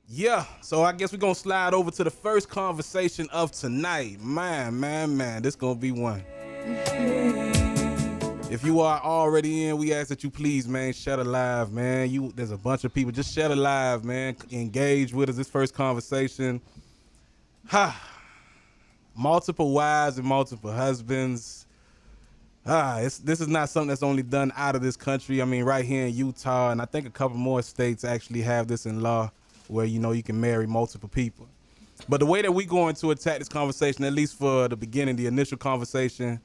Yeah, so I guess we're gonna slide over to the first conversation of tonight. Man, this gonna be one. If you are already in, we ask that you please, man, share the live, man. There's a bunch of people. Just share the live, man. Engage with us. This first conversation. Multiple wives and multiple husbands. This is not something that's only done out of this country. I mean, right here in Utah, and I think a couple more states actually have this in law, where you can marry multiple people. But the way that we going to attack this conversation, at least for the beginning, the initial conversation,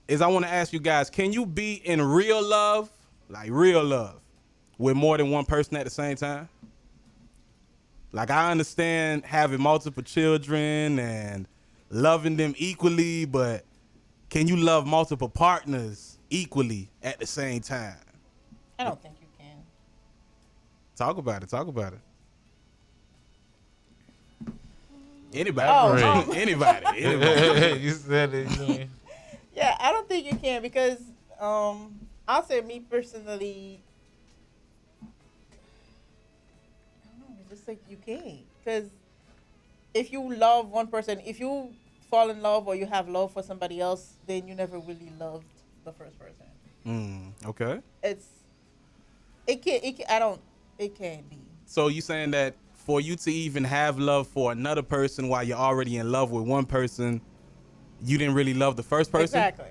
is I want to ask you guys, can you be in real love, like real love, with more than one person at the same time? Like, I understand having multiple children and loving them equally, but can you love multiple partners equally at the same time? I don't think you can. Talk about it. Anybody. Anybody. You said it. Yeah, I don't think you can because I'll say me personally, I don't know, it's just like you can't. Because if you love one person, if you fall in love or you have love for somebody else, then you never really loved the first person. Okay. It can't be. So you saying that for you to even have love for another person while you're already in love with one person, you didn't really love the first person? Exactly.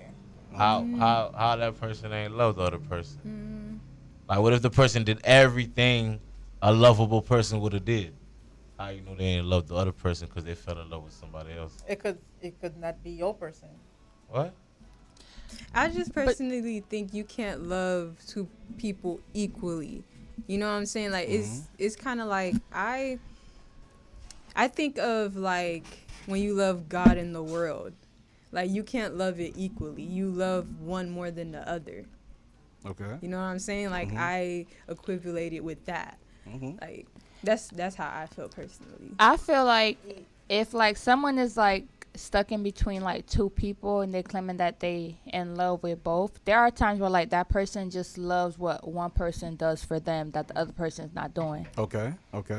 How that person ain't love the other person? Like, what if the person did everything a lovable person would have did? How you know they ain't love the other person because they fell in love with somebody else? It could not be your person. What? I just personally think you can't love two people equally. You know what I'm saying? Like, it's kind of like I think of like when you love God in the world. Like, you can't love it equally. You love one more than the other. Okay. You know what I'm saying? Like, I equivocate it with that. Like, that's how I feel personally. I feel like if like someone is like stuck in between like two people and they're claiming that they in love with both, there are times where like that person just loves what one person does for them that the other person is not doing. Okay.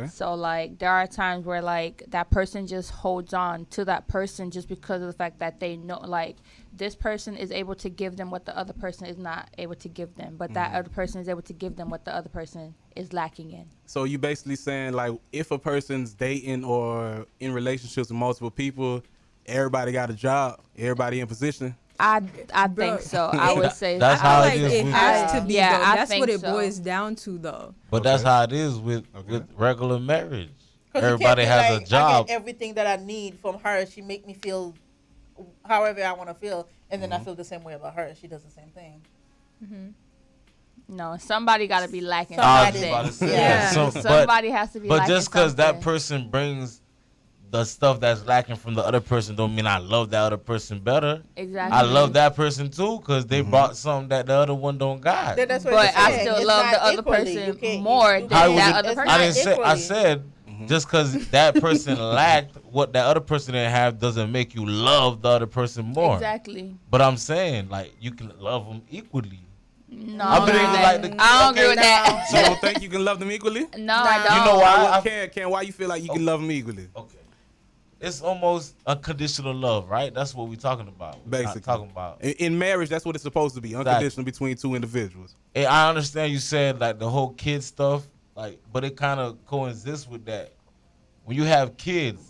So like there are times where like that person just holds on to that person just because of the fact that they know like this person is able to give them what the other person is not able to give them, but that other person is able to give them what the other person is lacking in. So you basically saying like if a person's dating or in relationships with multiple people, everybody got a job, everybody in position? I think so. I would say that's how it is. It has to be. Yeah, though. I That's think what it so. boils down to, though. But that's how it is with regular marriage. Everybody You has can't a be like, job. I get everything that I need from her. She make me feel however I want to feel, and then I feel the same way about her. She does the same thing. No, somebody got to be lacking Somebody. something. Yeah. Somebody has to be But lacking just because that something. person brings the stuff that's lacking from the other person don't mean I love that other person better. Exactly. I love that person too because they brought something that the other one don't got. Then that's what But you're I saying. still It's love not the other equally. You person can't- more you than How was that it- other It's person. not I didn't say. I equally. said just because that person lacked what that other person didn't have doesn't make you love the other person more. Exactly. But I'm saying like you can love them equally. No, I believe I like don't agree with that. So you don't think you can love them equally? No, I don't. You know why? Why you feel like you can love them equally? Okay. It's almost unconditional love, right? That's what we're talking about. Basically. Talking about. In marriage, that's what it's supposed to be, unconditional between two individuals. And I understand you said like the whole kid stuff, like, but it kind of coexists with that. When you have kids,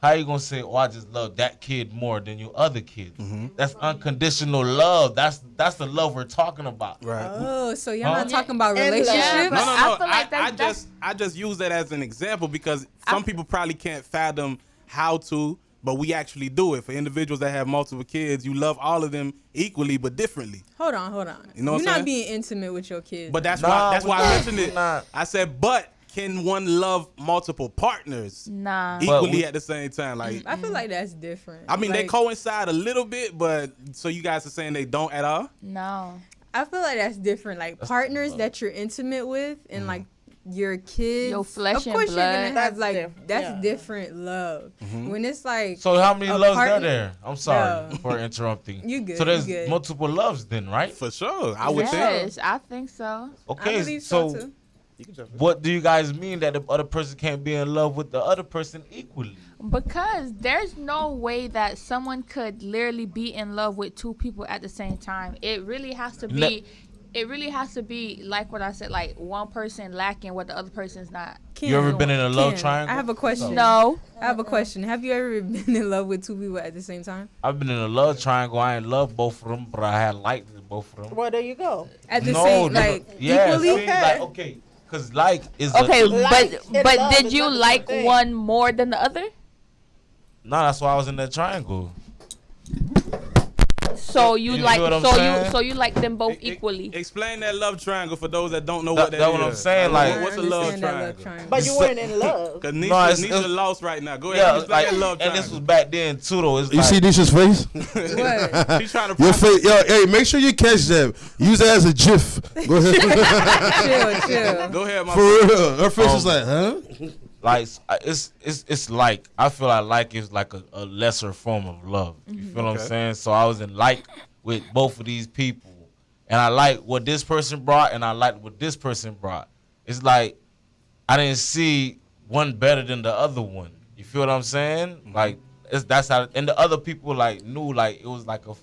how you gonna say, "Oh, I just love that kid more than your other kids"? That's unconditional love. That's the love we're talking about. Right. Oh, so y'all not talking about And love. relationships? but No. I feel like I just use that as an example because some people probably can't fathom how to, but we actually do it. For individuals that have multiple kids, you love all of them equally but differently. Hold on. You know what I'm You're not saying? being intimate with your kids. But that's Nah, why I mentioned it. Nah. I said, but can one love multiple partners Nah. equally at the same time? Like, I feel like that's different. I mean, they Like, coincide a little bit, but so you guys are saying they don't at all? No. I feel like that's different. Like partners that you're intimate with and like your kids. Your flesh of and course you're gonna blood. have like That's that's yeah. different love. When it's like So how many a loves are partner- there? I'm sorry No. for interrupting. You good, So there's you good. multiple loves then, right? For sure. I would think. Yes, I think so. Okay, I believe so so too. You can jump in. What do you guys mean that the other person can't be in love with the other person equally? Because there's no way that someone could literally be in love with two people at the same time. It really has to be. It really has to be like what I said, like one person lacking what the other person's not. You ever been in a love Kim, triangle? I have a question. No. I have a question. Have you ever been in love with two people at the same time? I've been in a love triangle. I ain't love both of them, but I had liked both of them. Well, there you go. At the same, like, equally? See, like, okay, because like is Okay, Like and but love did is you not the same like thing. one more than the other? no, that's why I was in that triangle. So you You like see what I'm saying? so you like them both E- e- equally. Explain that love triangle for those that don't know That- what that that is. what I'm saying, like- what's a I love understand that triangle? But you weren't in love. Cause No, it's- Nisha lost right now. Go ahead. Yeah, Explain like, that love and triangle. this was back then too, though. It's You like, see Nisha's face? What? She's trying to Your process- face, yo, hey, make sure you catch that. Use that as a GIF. Go ahead. Chill. Go ahead, my For friend. real. Her face is like, huh? like it's like I feel like is like a lesser form of love. You feel what I'm Okay. saying? So I was in like with both of these people, and I like what this person brought, and I liked what this person brought. It's like I didn't see one better than the other one. You feel what I'm saying? Like that's how, and the other people like knew like it was like a,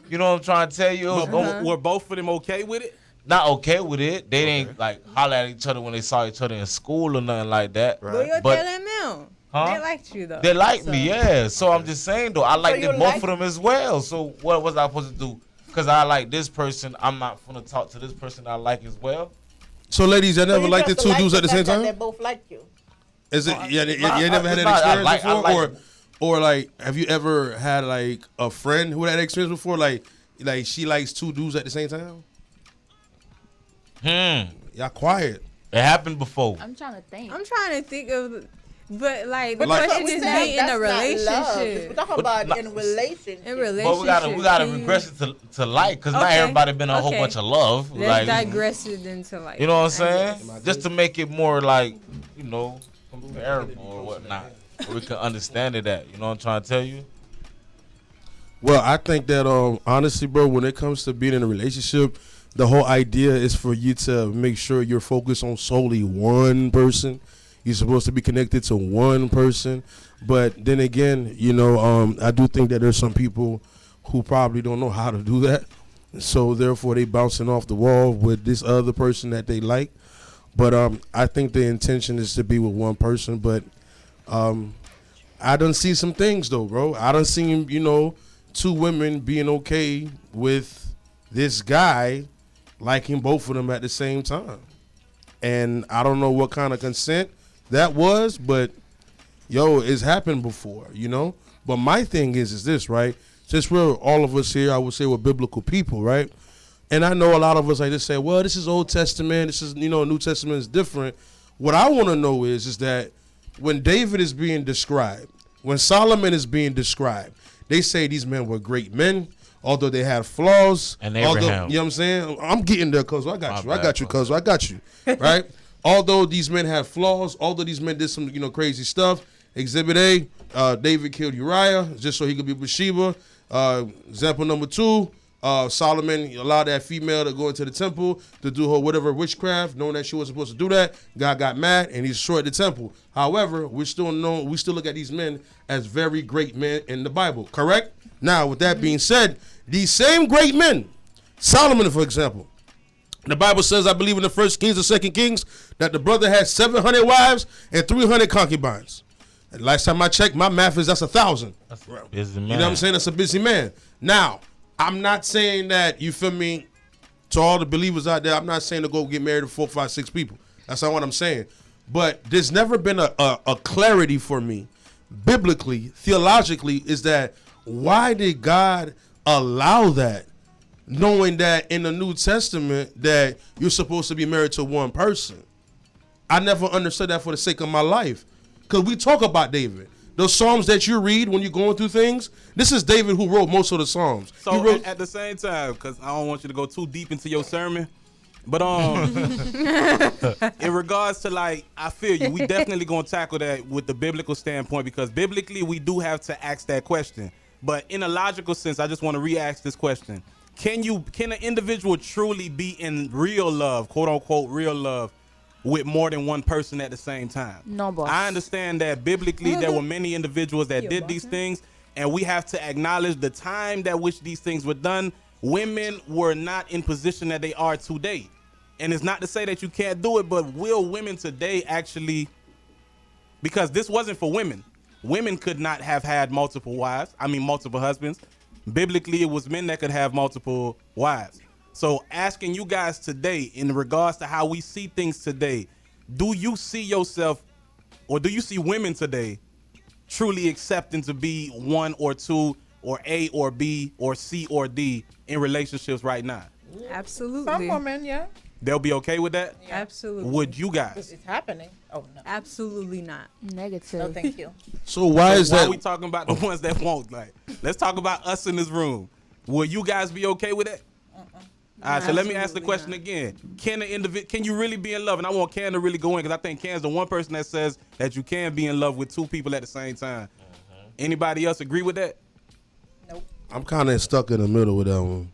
you know what I'm trying to tell you? It was But were both of them okay with it? not okay with it. They didn't like holler at each other when they saw each other in school or nothing like that. But you're But- telling them. Huh? They liked you though. They like me, So- yeah. So I'm just saying though, I like you them both like- of them as well. So what was I supposed to do? Because I like this person, I'm not gonna talk to this person I like as well. So, ladies, I So never you liked the just two like dudes at the same fact that time? They both like you. Is it? Yeah, you Nah, never had that nah, I experience like- I before, like- or like, have you ever had like a friend who had that experience before? Like she likes two dudes at the same time. Y'all quiet. It happened before. I'm trying to think. I'm trying to think of, but like the But that's what question we is said, being in a that's not love. We're relationship. talking about But in relationship. In relationship. But we gotta can regress you- it to like, because not Okay, everybody been a whole okay. bunch of love. Let's Like, digress it into like. you know what I'm I saying? guess. Just to make it more like, you know, comparable or whatnot. Where we can understand it at. You know what I'm trying to tell you? Well, I think that honestly, bro, when it comes to being in a relationship, the whole idea is for you to make sure you're focused on solely one person. You're supposed to be connected to one person. But then again, you know, I do think that there's some people who probably don't know how to do that. So therefore they bouncing off the wall with this other person that they like. But I think the intention is to be with one person. But I done see some things though, bro. I done seen, you know, two women being okay with this guy liking both of them at the same time. And I don't know what kind of consent that was, but yo, it's happened before, you know? But my thing is this, right? Since we're all of us here, I would say we're biblical people, right? And I know a lot of us like to say, well, this is Old Testament, this is, you know, New Testament is different. What I want to know is that when David is being described, when Solomon is being described, they say these men were great men, although they had flaws. And although, Abraham. you know what I'm saying? I'm getting there, cuz I got My you. I got you, bad, cuz I got you. Right? Although these men had flaws, although these men did some, you know, crazy stuff. Exhibit A, David killed Uriah just so he could be with Bathsheba. Example number 2, Solomon allowed that female to go into the temple to do her whatever witchcraft, knowing that she wasn't supposed to do that. God got mad and he destroyed the temple. However, we still look at these men as very great men in the Bible, correct? Now, with that being said, these same great men, Solomon, for example, the Bible says, I believe in the 1 Kings or 2 Kings, that the brother had 700 wives and 300 concubines. And last time I checked, my math is that's 1,000. That's a busy man. You know what I'm saying? That's a busy man. Now, I'm not saying that, you feel me, to all the believers out there, I'm not saying to go get married to 4, 5, 6 people. That's not what I'm saying. But there's never been a clarity for me, biblically, theologically, is that why did God allow that? Knowing that in the New Testament that you're supposed to be married to one person. I never understood that for the sake of my life. Because we talk about David. Those Psalms that you read when you're going through things, this is David who wrote most of the Psalms. So He wrote, at the same time, because I don't want you to go too deep into your sermon, but in regards to like, I feel you. We definitely gonna tackle that with the biblical standpoint because biblically we do have to ask that question. But in a logical sense, I just want to re-ask this question: Can an individual truly be in real love, quote unquote, real love, with more than one person at the same time. No, boss. I understand that biblically there were many individuals that did these things, and we have to acknowledge the time that which these things were done. Women were not in position that they are today. And it's not to say that you can't do it, but will women today actually, because this wasn't for women. Women could not have had multiple husbands. Biblically, it was men that could have multiple wives. So asking you guys today in regards to how we see things today, do you see yourself, or do you see women today truly accepting to be one or two or A or B or C or D in relationships right now? Absolutely. Some women, yeah. They'll be okay with that? Absolutely. Would you guys? It's happening. Oh, no. Absolutely not. Negative. No, thank you. So why is Why that? are we talking about the ones that won't? Like, let's talk about us in this room. Will you guys be okay with that? All right, so let me ask the Absolutely question not. again. Can you really be in love? And I want Ken to really go in, because I think Ken's the one person that says that you can be in love with two people at the same time. Anybody else agree with that? Nope. I'm kind of stuck in the middle with that one.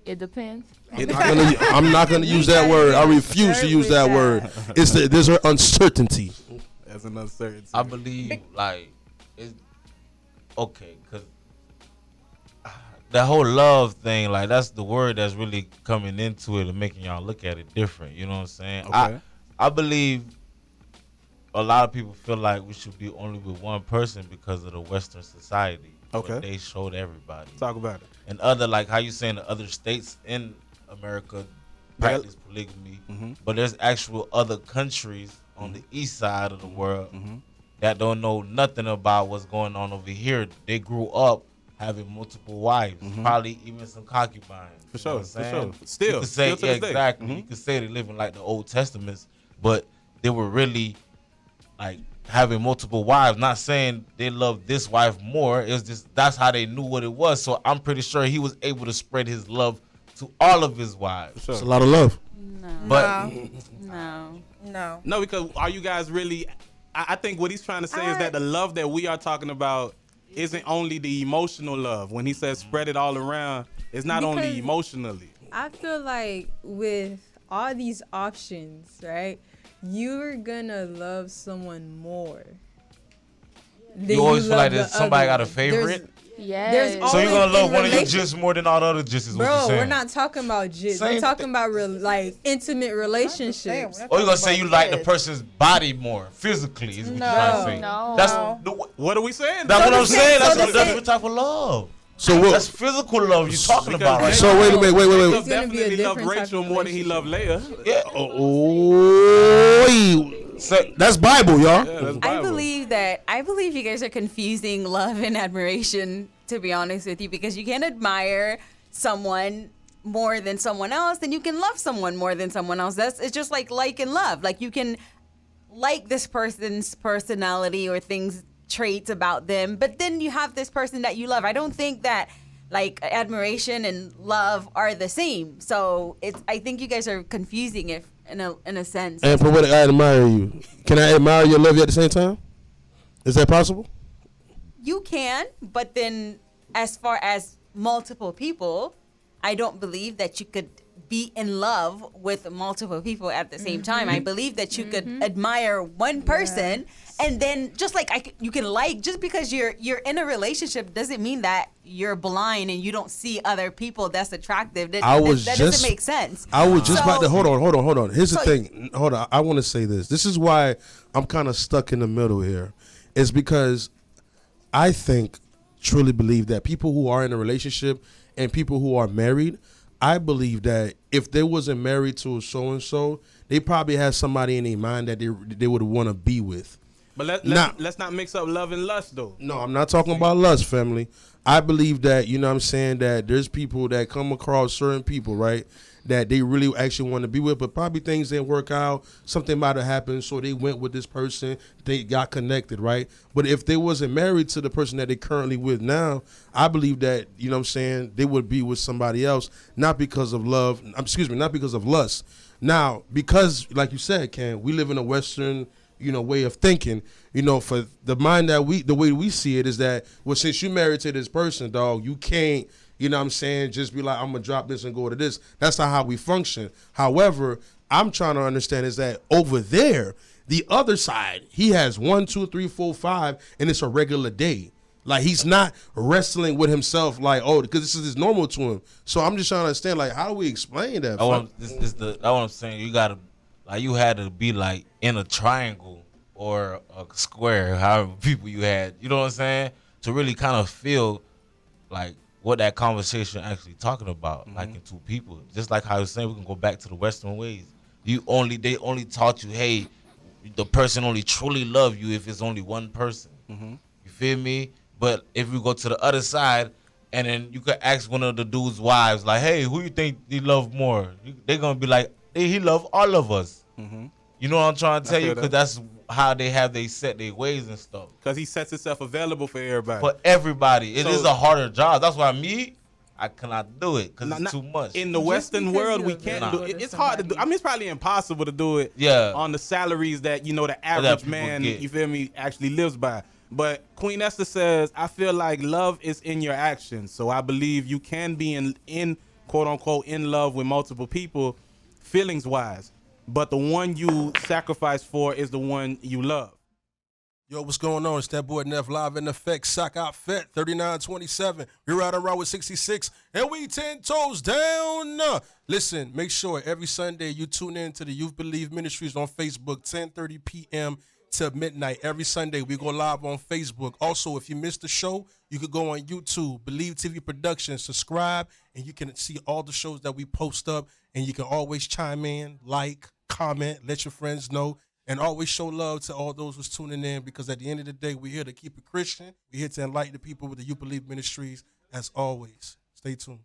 It depends. I'm not gonna use that word. I refuse to use that word. There's an uncertainty. As an uncertainty. I believe like it's okay, cause that whole love thing, like that's the word that's really coming into it and making y'all look at it different. You know what I'm saying? Okay. I believe a lot of people feel like we should be only with one person because of the Western society. Okay. What they showed everybody. Talk about it. And other, like how you saying the other states in America practice polygamy, but there's actual other countries on the east side of the world that don't know nothing about what's going on over here. They grew up having multiple wives, probably even some concubines. For You know what sure, I'm for saying? sure. Still, you could say, still to this day. exactly. You could say they live in like the Old Testaments, but they were really like having multiple wives. Not saying they loved this wife more. It was just that's how they knew what it was. So I'm pretty sure he was able to spread his love to all of his wives. Sure. It's a lot of love. No. But No. No, because are you guys really? I think what he's trying to say is that the love that we are talking about isn't only the emotional love. When he says spread it all around, it's not only Because- emotionally. I feel like with all these options, right, you're gonna love someone more. than you always feel like love there's the somebody other got a one. favorite. Yes. There's So you're gonna always love in one of your relation- jits more than all the other jits is what you're Bro, saying. we're not talking about jits. Same We're talking thing. about like intimate relationships. Or you gonna say you like the person's body more physically is what you're trying to say. No. That's No. What are we saying? That's what I'm saying. so That's the what type of love. So what? That's physical love you're talking about right Because So wait a minute, wait. Jacob It's gonna be a definitely loved different type Rachel of more than he loved Leah. now. Yeah. Oh, So, that's Bible, y'all. Yeah, that's I Bible. believe you guys are confusing love and admiration, to be honest with you, because you can admire someone more than someone else, then you can love someone more than someone else. It's just like and love. Like you can like this person's personality or traits about them, but then you have this person that you love. I don't think that like admiration and love are the same. So I think you guys are confusing it in a sense. And for what I admire you, can I admire you and love you at the same time? Is that possible? You can, but then as far as multiple people, I don't believe that you could be in love with multiple people at the same time. I believe that you could admire one person and then just like you can like, just because you're in a relationship doesn't mean that you're blind and you don't see other people that's attractive. That doesn't make sense. I was just about to hold on. Here's the So- thing. Hold on. I want to say this. This is why I'm kind of stuck in the middle here. It's because I truly believe that people who are in a relationship and people who are married, I believe that if they wasn't married to a so and so, they probably had somebody in their mind that they would want to be with. But Now- let's not mix up love and lust, though. No, I'm not talking about lust, family. I believe that, you know what I'm saying, that there's people that come across certain people, right, that they really actually want to be with, but probably things didn't work out. Something might have happened, so they went with this person. They got connected, right? But if they wasn't married to the person that they currently with now, I believe that, you know what I'm saying, they would be with somebody else, not because of love, not because of lust. Now, because, like you said, Ken, we live in a Western way of thinking, for the mind that the way we see it is that, well, since you're married to this person, dog, you can't, you know what I'm saying, just be like, I'm going to drop this and go to this. That's not how we function. However, I'm trying to understand is that over there, the other side, he has 1, 2, 3, 4, 5, and it's a regular day. Like he's not wrestling with himself like, oh, because this is normal to him. So I'm just trying to understand, like, how do we explain that? That's what I'm saying. You gotta, like, you had to be like in a triangle or a square, however people you had. You know what I'm saying? To really kind of feel like what that conversation actually talking about, like in two people. Just like how I was saying, we can go back to the Western ways. They only taught you, hey, the person only truly love you if it's only one person. You feel me? But if we go to the other side, and then you could ask one of the dude's wives, like, hey, who you think he love more? They're gonna be like, hey, he love all of us. You know what I'm trying to tell you? Because that's how they set their ways and stuff. Because he sets himself available for everybody. For everybody. It is a harder job. That's why I cannot do it because it's too much. In the Western world, we can't do it. It's hard to do. I mean, it's probably impossible to do it on the salaries that, the average man, you feel me, actually lives by. But Queen Esther says, I feel like love is in your actions. So I believe you can be in quote unquote, in love with multiple people, feelings wise. But the one you sacrifice for is the one you love. Yo, what's going on? It's that boy Neff live in effect. Sock out Fett 3927. We're riding around with 66, and we 10 toes down. Listen, make sure every Sunday you tune in to the Youth Believe Ministries on Facebook, 10:30 p.m. to midnight. Every Sunday we go live on Facebook. Also, if you missed the show, you could go on YouTube, Believe TV Productions, subscribe, and you can see all the shows that we post up. And you can always chime in, like, comment, let your friends know. And always show love to all those who's tuning in, because at the end of the day, we're here to keep it Christian. We're here to enlighten the people with the You Believe Ministries. As always, stay tuned.